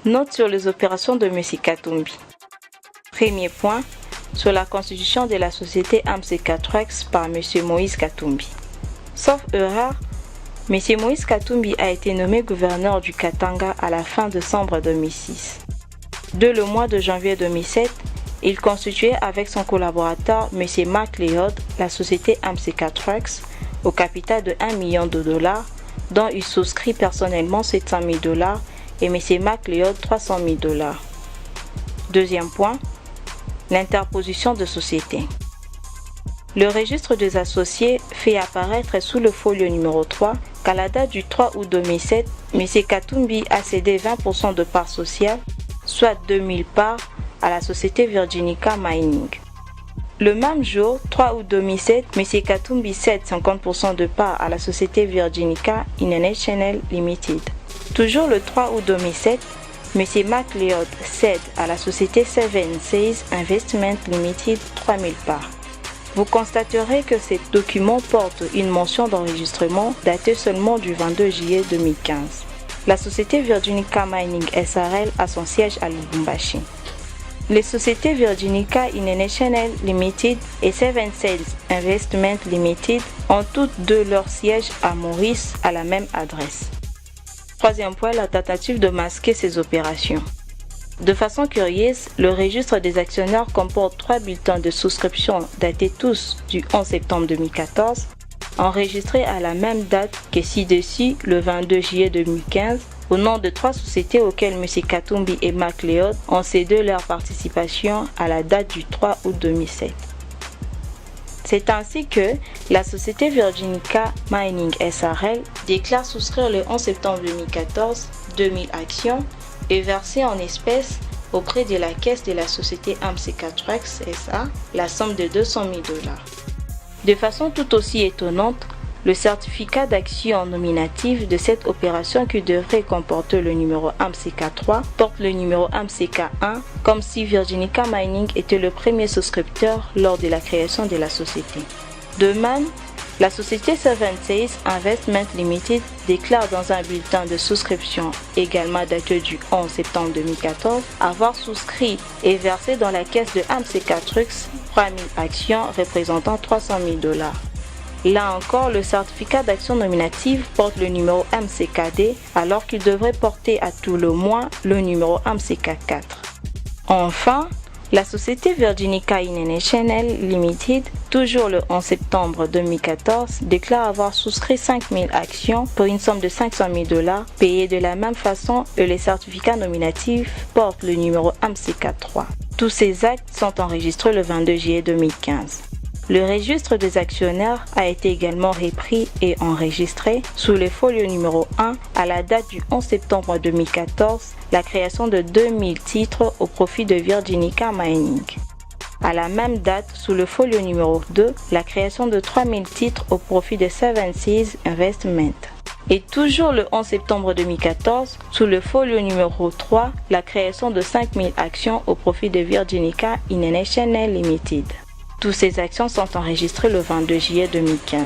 Note sur les opérations de M. Katumbi. Premier point, sur la constitution de la société AMC4X par M. Moïse Katumbi. Sauf erreur, M. Moïse Katumbi a été nommé gouverneur du Katanga à la fin décembre 2006. Dès le mois de janvier 2007, il constituait avec son collaborateur M. Mark Leod la société AMC4X au capital de $1 million, dont il souscrit personnellement $700 000 et M. Mark Leod $300 000. Deuxième point, l'interposition de société. Le registre des associés fait apparaître sous le folio numéro 3 qu'à la date du 3 août 2007, M. Katumbi a cédé 20% de parts sociales, soit 2000 parts, à la société Virginica Mining. Le même jour, 3 août 2007, M. Katumbi cède 50% de parts à la société Virginica International Limited. Toujours le 3 août 2007, M. Mark Leod cède à la société Seven Seas Investment Limited 3000 parts. Vous constaterez que ces documents portent une mention d'enregistrement datée seulement du 22 juillet 2015. La société Virginica Mining SRL a son siège à Lubumbashi. Les sociétés Virginica International Limited et Seven Seas Investment Limited ont toutes deux leur siège à Maurice à la même adresse. Troisième point, la tentative de masquer ces opérations. De façon curieuse, le registre des actionnaires comporte 3 bulletins de souscription datés tous du 11 septembre 2014, enregistrés à la même date que ci-dessus, le 22 juillet 2015, au nom de 3 sociétés auxquelles M. Katumbi et Mark Leod ont cédé leur participation à la date du 3 août 2007. C'est ainsi que la société Virginica Mining SRL déclare souscrire le 11 septembre 2014 2000 actions et verser en espèces auprès de la caisse de la société AMC4X SA la somme de $200 000. De façon tout aussi étonnante, le certificat d'action nominative de cette opération qui devrait comporter le numéro AMCK3 porte le numéro AMCK1 comme si Virginica Mining était le premier souscripteur lors de la création de la société. De même, la société Seven Seas Investment Limited déclare dans un bulletin de souscription également daté du 11 septembre 2014 avoir souscrit et versé dans la caisse de AMC4X 3000 actions représentant $300 000. Là encore, le certificat d'action nominative porte le numéro AMCKD alors qu'il devrait porter à tout le moins le numéro AMCK4. Enfin, la société Virginica International Limited, toujours le 11 septembre 2014, déclare avoir souscrit 5000 actions pour une somme de $500 000 payées de la même façon et les certificats nominatifs portent le numéro AMCK3. Tous ces actes sont enregistrés le 22 juillet 2015. Le registre des actionnaires a été également repris et enregistré sous le folio numéro 1 à la date du 11 septembre 2014, la création de 2000 titres au profit de Virginica Mining. À la même date, sous le folio numéro 2, la création de 3000 titres au profit de Seven Seas Investment. Et toujours le 11 septembre 2014, sous le folio numéro 3, la création de 5000 actions au profit de Virginica International Limited. Toutes ces actions sont enregistrées le 22 juillet 2015.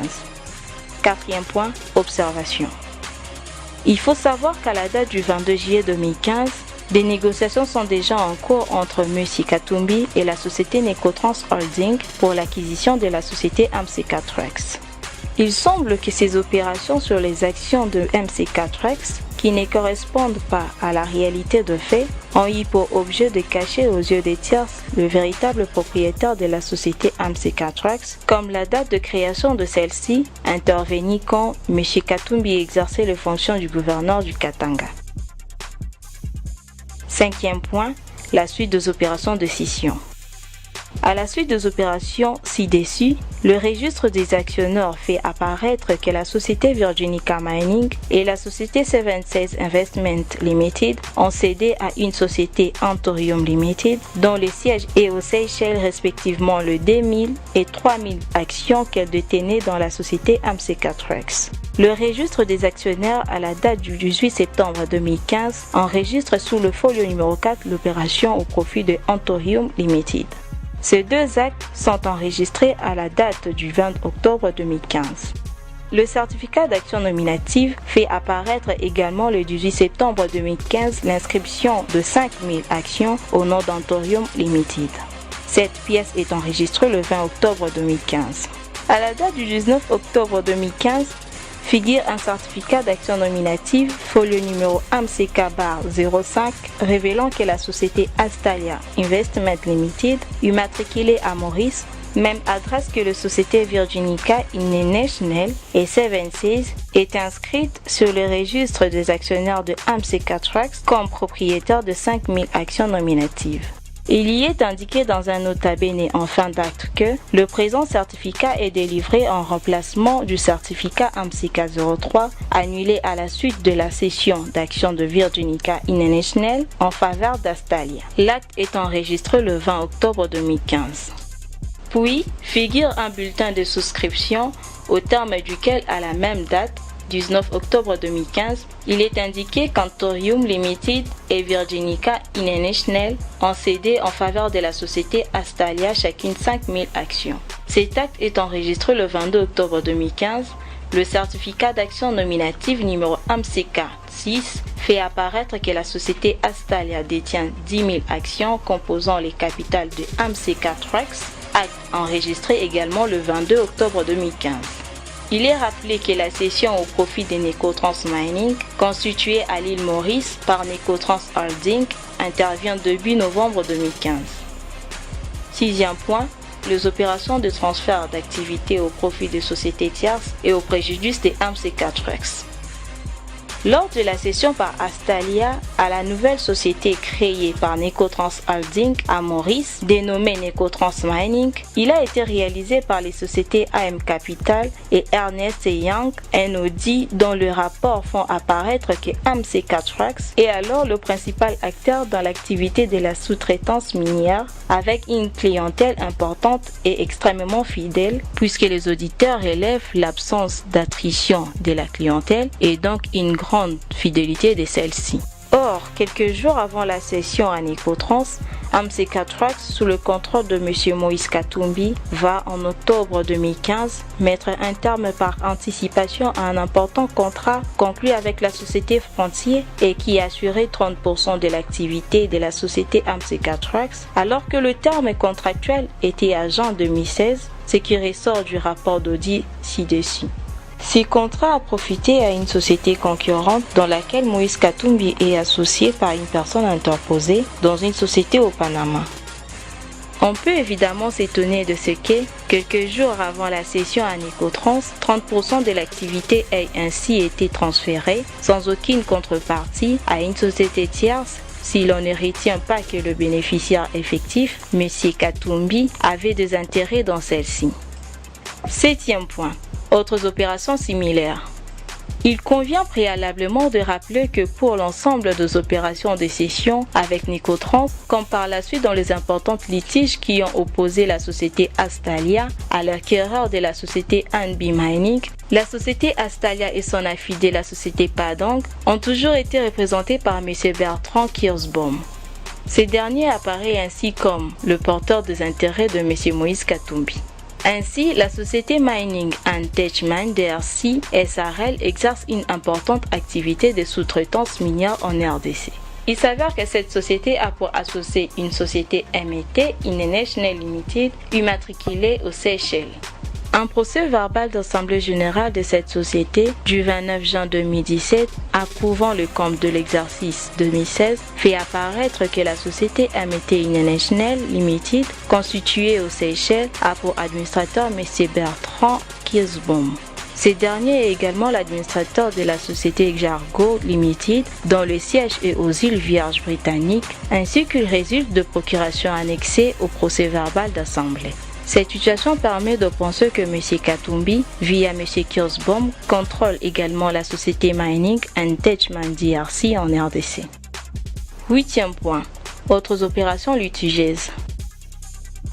Quatrième point, observation. Il faut savoir qu'à la date du 22 juillet 2015, des négociations sont déjà en cours entre M. Katumbi et la société Necotrans Holding pour l'acquisition de la société AMC4X. Il semble que ces opérations sur les actions de AMC4X, qui ne correspondent pas à la réalité de fait, ont eu pour objet de cacher aux yeux des tierces le véritable propriétaire de la société AMC4X, comme la date de création de celle-ci intervenue quand M. Katumbi exerçait les fonctions du gouverneur du Katanga. Cinquième point, la suite des opérations de scission. À la suite des opérations ci-dessus, le registre des actionnaires fait apparaître que la société Virginica Mining et la société Seven Seas Investment Limited ont cédé à une société Anthorium Limited dont le siège est aux Seychelles respectivement le 2000 et 3000 actions qu'elle détenait dans la société AMC4X. Le registre des actionnaires à la date du 18 septembre 2015 enregistre sous le folio numéro 4 l'opération au profit de Anthorium Limited. Ces deux actes sont enregistrés à la date du 20 octobre 2015. le certificat d'action nominative fait apparaître également le 18 septembre 2015 l'inscription de 5000 actions au nom d'Anthorium Limited. Cette pièce est enregistrée le 20 octobre 2015. À la date du 19 octobre 2015, figure un certificat d'action nominative, folio numéro AMCK-05, révélant que la société Astalia Investment Limited, immatriculée à Maurice, même adresse que la société Virginica International et C26, est inscrite sur le registre des actionnaires de AMCK Trucks comme propriétaire de 5000 actions nominatives. Il y est indiqué dans un nota bene en fin d'acte que le présent certificat est délivré en remplacement du certificat AMCK 03 annulé à la suite de la cession d'actions de Virginica International en faveur d'Astalia. L'acte est enregistré le 20 octobre 2015. Puis figure un bulletin de souscription au terme duquel à la même date, 19 octobre 2015, il est indiqué qu'Anthorium Limited et Virginica International ont cédé en faveur de la société Astalia chacune 5000 actions. Cet acte est enregistré le 22 octobre 2015. Le certificat d'action nominative numéro AMCK 6 fait apparaître que la société Astalia détient 10 000 actions composant les capitales de AMCK Trucks, acte enregistré également le 22 octobre 2015. Il est rappelé que la cession au profit de Necotrans Mining, constituée à l'île Maurice par Necotrans Holding, intervient début novembre 2015. Sixième point, les opérations de transfert d'activités au profit de sociétés tierces et au préjudice des AMCK Trucks. Lors de la cession par Astalia à la nouvelle société créée par Necotrans Holding à Maurice, dénommée Necotrans Mining, il a été réalisé par les sociétés AM Capital et Ernst & Young, un audit dont le rapport font apparaître que AMCK Trucks est alors le principal acteur dans l'activité de la sous-traitance minière, avec une clientèle importante et extrêmement fidèle, puisque les auditeurs relèvent l'absence d'attrition de la clientèle et donc une grande fidélité de celle-ci. Or, quelques jours avant la cession à Necotrans, AMCK Trucks, sous le contrôle de M. Moïse Katumbi, va en octobre 2015 mettre un terme par anticipation à un important contrat conclu avec la société Frontier et qui assurait 30% de l'activité de la société AMCK Trucks, alors que le terme contractuel était à juin 2016, ce qui ressort du rapport d'audit ci-dessus. Ce contrat a profité à une société concurrente dans laquelle Moïse Katumbi est associé par une personne interposée dans une société au Panama. On peut évidemment s'étonner de ce que, quelques jours avant la cession à Necotrans, 30% de l'activité ait ainsi été transférée sans aucune contrepartie à une société tierce si l'on ne retient pas que le bénéficiaire effectif, M. Katumbi, avait des intérêts dans celle-ci. Septième point. Autres opérations similaires. Il convient préalablement de rappeler que pour l'ensemble des opérations de cession avec Necotrans, comme par la suite dans les importantes litiges qui ont opposé la société Astalia à l'acquéreur de la société ANB Mining, la société Astalia et son affidé la société Padang ont toujours été représentés par M. Bertrand Kirsbaum. Ce dernier apparaît ainsi comme le porteur des intérêts de M. Moïse Katumbi. Ainsi, la société Mining and Techman DRC SRL exerce une importante activité de sous-traitance minière en RDC. Il s'avère que cette société a pour associé une société MET International Limited immatriculée aux Seychelles. Un procès verbal d'assemblée générale de cette société du 29 juin 2017, approuvant le compte de l'exercice 2016, fait apparaître que la société MET International Limited, constituée aux Seychelles, a pour administrateur M. Bertrand Kirsbaum. Ce dernier est également l'administrateur de la société Jargo Limited, dont le siège est aux îles Vierges britanniques, ainsi qu'il résulte de procurations annexées au procès verbal d'assemblée. Cette situation permet de penser que M. Katumbi, via M. Kirsbaum, contrôle également la société Mining and Techman DRC en RDC. Huitième point. Autres opérations litigieuses.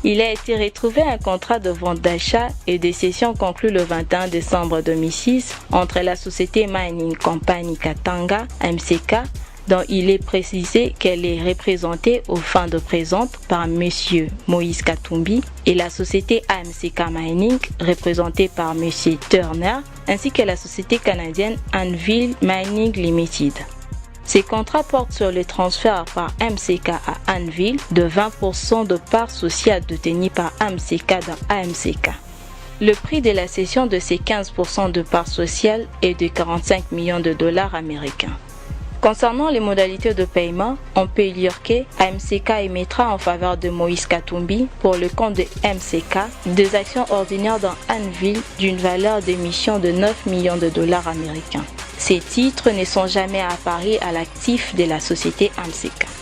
Il a été retrouvé un contrat de vente d'achat et de cession conclu le 21 décembre 2006 entre la société Mining Company Katanga, MCK, dont il est précisé qu'elle est représentée aux fins de présente par M. Moïse Katumbi et la société AMCK Mining représentée par M. Turner ainsi que la société canadienne Anvil Mining Limited. Ces contrats portent sur le transfert par AMCK à Anvil de 20% de parts sociales détenues par AMCK dans AMCK. Le prix de la cession de ces 15% de parts sociales est de 45 millions de dollars américains. Concernant les modalités de paiement, on peut lire que AMCK émettra en faveur de Moïse Katumbi pour le compte de MCK des actions ordinaires dans Anvil d'une valeur d'émission de 9 millions de dollars américains. Ces titres ne sont jamais apparus à l'actif de la société AMCK.